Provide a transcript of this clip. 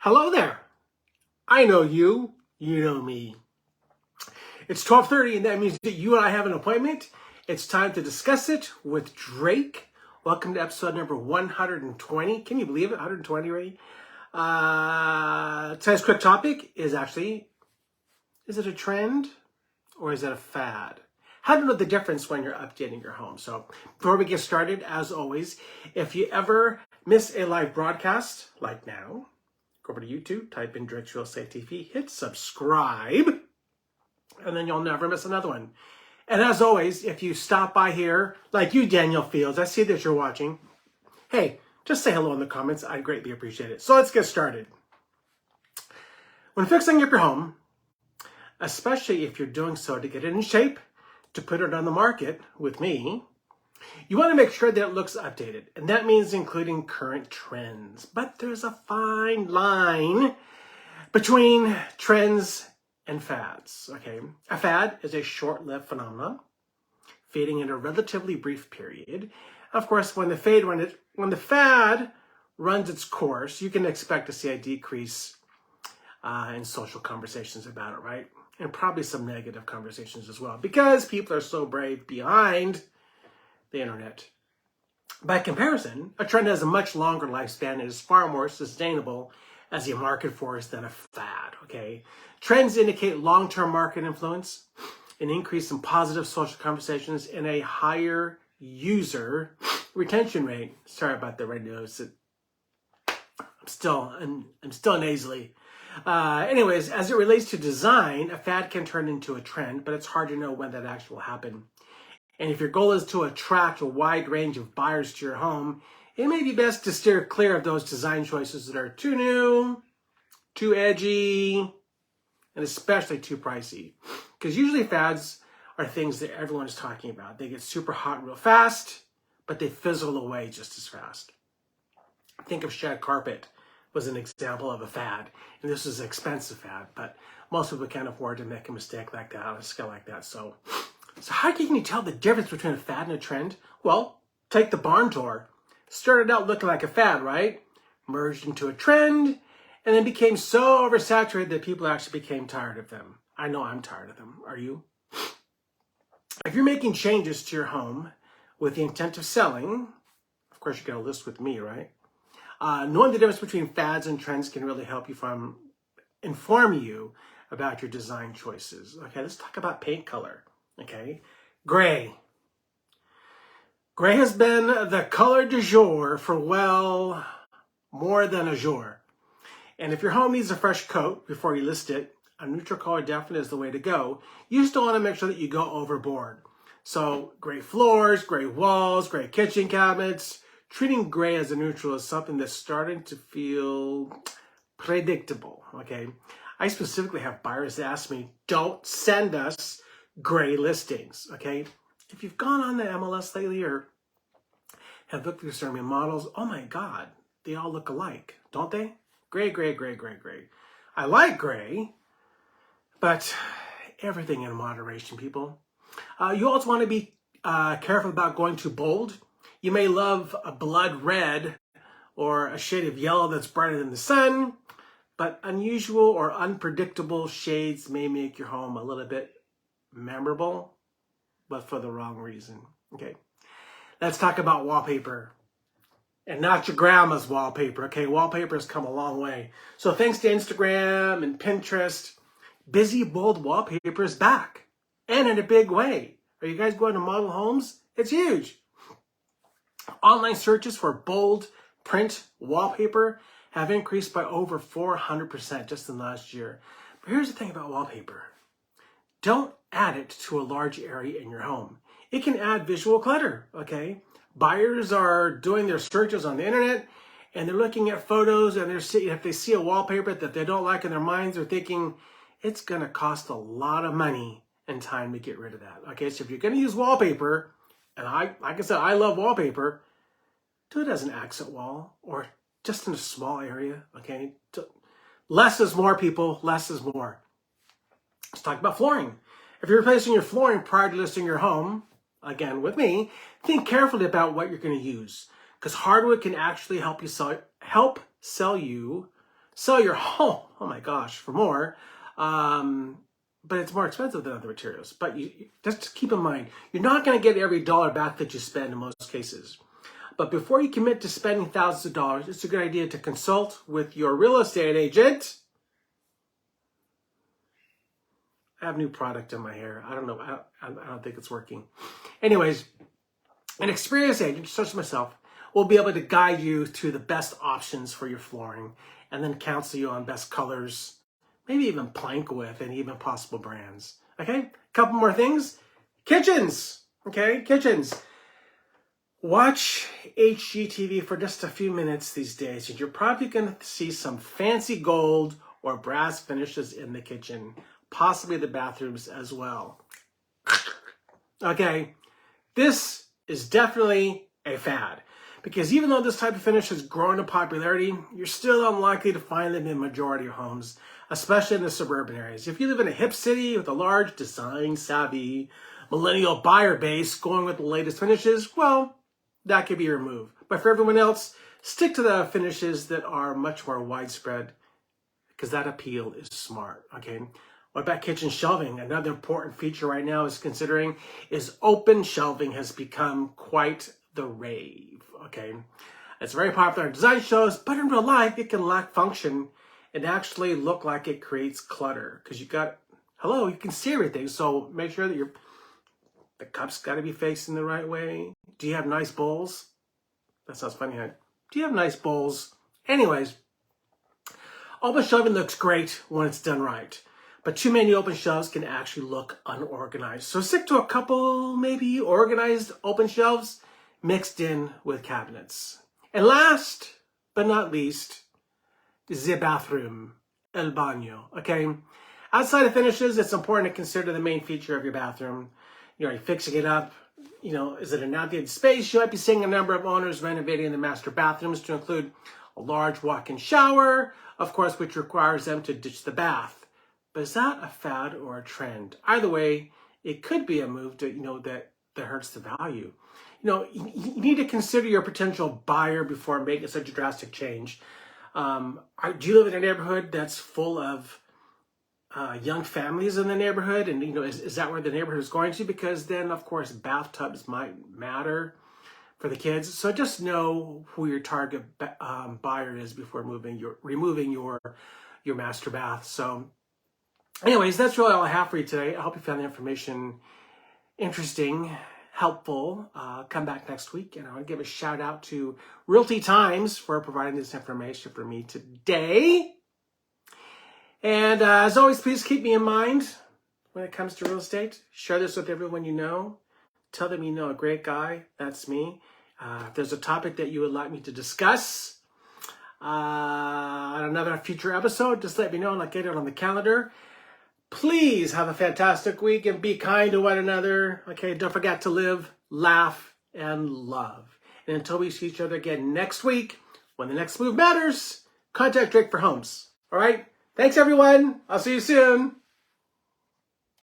Hello there. I know you. You know me. It's 12:30, and that means that you and I have an appointment. It's time to discuss it with Drake. Welcome to episode number 120. Can you believe it? 120 already? Today's quick topic is is it a trend or is it a fad? How to know the difference when you're updating your home. So before we get started, as always, if you ever miss a live broadcast like now, go over to YouTube, type in Drake's Real Estate TV, hit subscribe, and then you'll never miss another one. And as always, if you stop by here, like you, Daniel Fields, I see that you're watching. Hey, just say hello in the comments. I'd greatly appreciate it. So let's get started. When fixing up your home, especially if you're doing so to get it in shape, to put it on the market with me, you want to make sure that it looks updated. And that means including current trends. But there's a fine line between trends and fads, okay? A fad is a short-lived phenomenon, fading in a relatively brief period. Of course, when the fad runs its course, you can expect to see a decrease in social conversations about it, right? And probably some negative conversations as well, because people are so brave behind the internet. By comparison, a trend has a much longer lifespan and is far more sustainable as a market force than a fad, okay? Trends indicate long-term market influence, an increase in positive social conversations, and a higher user retention rate. Sorry about the red nose. I'm still nasally. Anyways, as it relates to design, a fad can turn into a trend, but it's hard to know when that actually will happen. And if your goal is to attract a wide range of buyers to your home, it may be best to steer clear of those design choices that are too new, too edgy, and especially too pricey. Because usually fads are things that everyone is talking about. They get super hot real fast, but they fizzle away just as fast. Think of shag carpet was an example of a fad. And this is an expensive fad, but most people can't afford to make a mistake like that on a scale like that. So how can you tell the difference between a fad and a trend? Well, take the barn tour. Started out looking like a fad, right? Merged into a trend, and then became so oversaturated that people actually became tired of them. I know I'm tired of them. Are you? If you're making changes to your home with the intent of selling, of course you got a list with me, right? Knowing the difference between fads and trends can really help you inform you about your design choices. Okay, let's talk about paint color. Okay, gray. Gray has been the color du jour for, well, more than a jour. And if your home needs a fresh coat before you list it, a neutral color definitely is the way to go. You still want to make sure that you go overboard. So gray floors, gray walls, gray kitchen cabinets. Treating gray as a neutral is something that's starting to feel predictable, okay? I specifically have buyers that ask me, don't send us gray listings, okay? If you've gone on the MLS lately or have looked through some remodels, oh my God, they all look alike, don't they? Gray, gray, gray, gray, gray. I like gray, but everything in moderation, people. You also want to be careful about going too bold. You may love a blood red or a shade of yellow that's brighter than the sun, but unusual or unpredictable shades may make your home a little bit memorable, but for the wrong reason. Okay, let's talk about wallpaper, and not your grandma's wallpaper. Okay, wallpaper has come a long way. So thanks to Instagram and Pinterest, busy, bold wallpaper is back, and in a big way. Are you guys going to model homes? It's huge. Online searches for bold print wallpaper have increased by over 400% just in the last year. But here's the thing about wallpaper. Don't add it to a large area in your home. It can add visual clutter, okay? Buyers are doing their searches on the internet and they're looking at photos, and if they see a wallpaper that they don't like in their minds, they're thinking it's gonna cost a lot of money and time to get rid of that. Okay, so if you're gonna use wallpaper, and like I said, I love wallpaper, do it as an accent wall or just in a small area, okay? Less is more, people, less is more. Let's talk about flooring. If you're replacing your flooring prior to listing your home, again with me, think carefully about what you're going to use, because hardwood can actually help sell you sell your home, oh my gosh, for more. But it's more expensive than other materials. But you just keep in mind, you're not going to get every dollar back that you spend in most cases. But before you commit to spending thousands of dollars, it's a good idea to consult with your real estate agent. I have new product in my hair. I don't know. I don't think it's working. Anyways, an experienced agent, such as myself, will be able to guide you to the best options for your flooring and then counsel you on best colors, maybe even plank width and even possible brands. Okay, couple more things. Kitchens. Okay, kitchens. Watch HGTV for just a few minutes these days, and you're probably going to see some fancy gold or brass finishes in the kitchen, possibly the bathrooms as well. Okay, this is definitely a fad, because even though this type of finish has grown in popularity, you're still unlikely to find them in majority of homes, especially in the suburban areas. If you live in a hip city with a large design-savvy millennial buyer base going with the latest finishes, well, that could be removed. But for everyone else, stick to the finishes that are much more widespread, because that appeal is smart, okay? What about kitchen shelving? Another important feature right now is open shelving has become quite the rave, okay? It's very popular in design shows, but in real life, it can lack function and actually look like it creates clutter, because you can see everything, so make sure that the cup's got to be facing the right way. Do you have nice bowls? That sounds funny, huh? Do you have nice bowls? Anyways, open shelving looks great when it's done right, but too many open shelves can actually look unorganized. So stick to a couple maybe organized open shelves mixed in with cabinets. And last but not least, the bathroom, el baño, okay? Outside of finishes, it's important to consider the main feature of your bathroom. Are you fixing it up? Is it an outdated space? You might be seeing a number of owners renovating the master bathrooms to include a large walk-in shower, of course, which requires them to ditch the bath. But is that a fad or a trend? Either way, it could be a move to, that hurts the value. You need to consider your potential buyer before making such a drastic change. Do you live in a neighborhood that's full of young families in the neighborhood, and is that where the neighborhood is going to? Because then, of course, bathtubs might matter for the kids. So just know who your target buyer is before removing your master bath. So, anyways, that's really all I have for you today. I hope you found the information interesting, helpful. Come back next week, and I want to give a shout out to Realty Times for providing this information for me today. And as always, please keep me in mind when it comes to real estate. Share this with everyone you know. Tell them you know a great guy. That's me. If there's a topic that you would like me to discuss on another future episode, just let me know and I'll get it on the calendar. Please have a fantastic week and be kind to one another. Okay, don't forget to live, laugh, and love. And until we see each other again next week, when the next move matters, contact Drake for homes. All right? Thanks, everyone. I'll see you soon.